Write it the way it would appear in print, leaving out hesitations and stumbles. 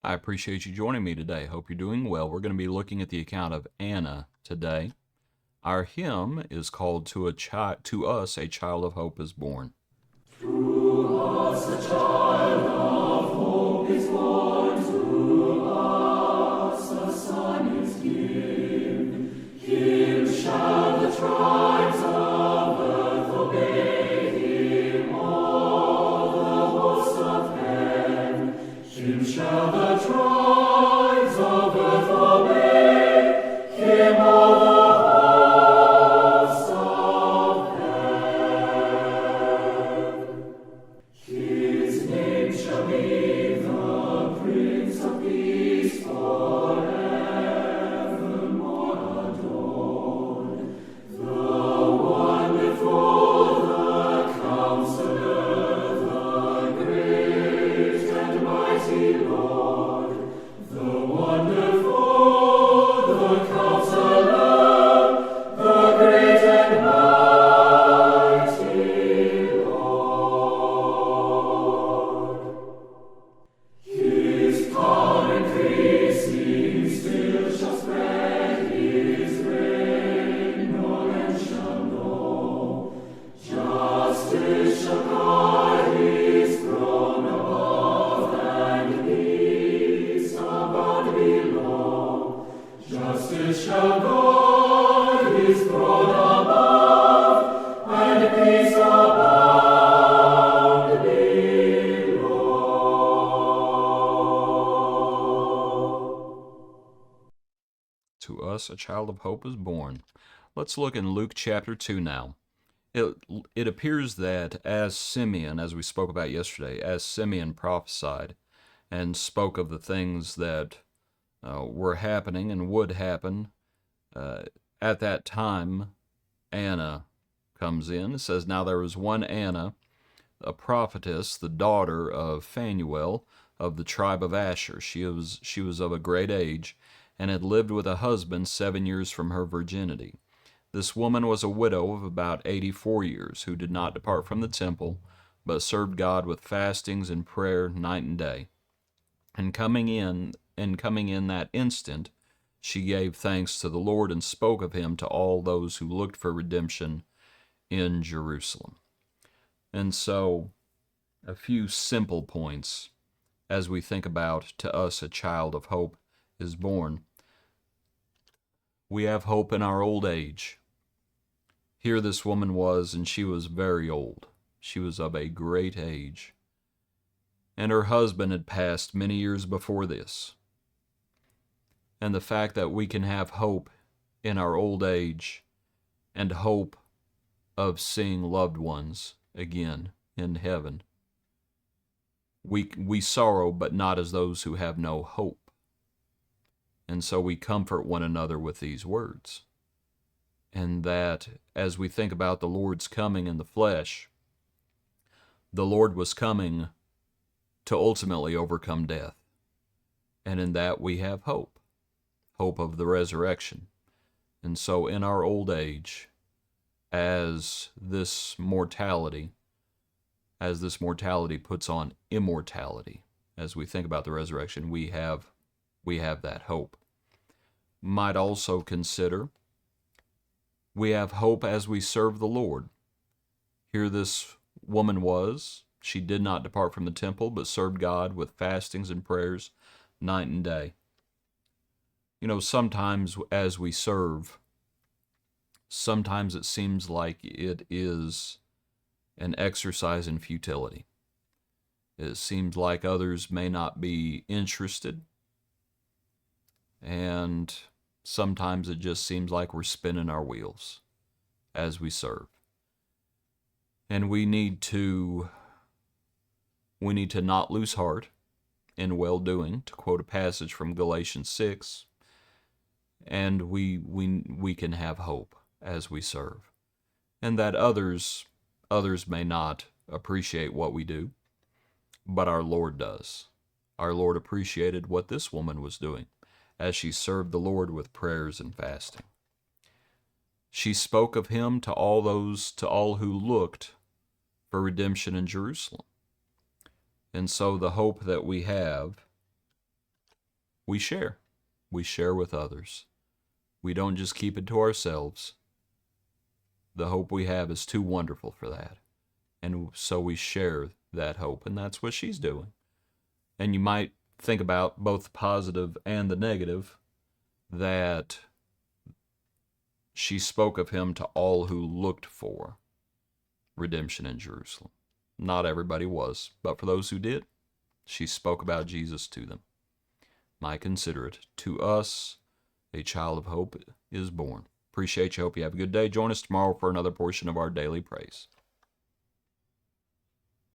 I appreciate you joining me today. Hope you're doing well. We're going to be looking at the account of Anna today. Our hymn is called "To Us a Child of Hope is Born." To us a child of hope is born, to us a son is given. Him shall the tribes of earth obey, him all the hosts of heaven. Him shall the tribes of earth obey, him all the hosts of heaven. His name shall be the Prince of Peace, forevermore adored. The Wonderful, the Counselor, the great and mighty Lord. The Wonderful, the Counselor, the great and mighty Lord. His power increasing still shall spread, his reign no man shall know. Justice shall guard his throne above, and peace abound below. Justice shall guard his throne above, and peace abound below. To us a child of hope is born. Let's look in Luke chapter 2 now. It appears that as Simeon, as we spoke about yesterday, as Simeon prophesied and spoke of the things that were happening and would happen, at that time, Anna comes in. It says, "Now there was one Anna, a prophetess, the daughter of Phanuel of the tribe of Asher. She was of a great age, and had lived with a husband 7 years from her virginity. This woman was a widow of about 84 years, who did not depart from the temple, but served God with fastings and prayer night and day. And coming in that instant, she gave thanks to the Lord and spoke of him to all those who looked for redemption in Jerusalem." And so, a few simple points as we think about "To us a child of hope is born." We have hope in our old age. Here this woman was, and she was very old. She was of a great age. And her husband had passed many years before this. And the fact that we can have hope in our old age and hope of seeing loved ones again in heaven. We sorrow, but not as those who have no hope. And so we comfort one another with these words. And that as we think about the Lord's coming in the flesh, the Lord was coming to ultimately overcome death. And in that we have hope, hope of the resurrection. And so in our old age, as this mortality puts on immortality, as we think about the resurrection, we have that hope. Might also consider we have hope as we serve the Lord. Here this woman was. She did not depart from the temple, but served God with fastings and prayers night and day. You know, sometimes as we serve, sometimes it seems like it is an exercise in futility. It seems like others may not be interested, and sometimes it just seems like we're spinning our wheels as we serve. And we need to not lose heart in well-doing, to quote a passage from Galatians 6, and we can have hope as we serve. And that others may not appreciate what we do, but our Lord does. Our Lord appreciated what this woman was doing as she served the Lord with prayers and fasting. She spoke of him to all who looked for redemption in Jerusalem. And so the hope that we have we share. We share with others. We don't just keep it to ourselves. The hope we have is too wonderful for that. And so we share that hope, and that's what she's doing. And you might think about both the positive and the negative, that she spoke of him to all who looked for redemption in Jerusalem. Not everybody was, but for those who did, she spoke about Jesus to them. My consider it, to us, a child of hope is born. Appreciate you. Hope you have a good day. Join us tomorrow for another portion of our daily praise.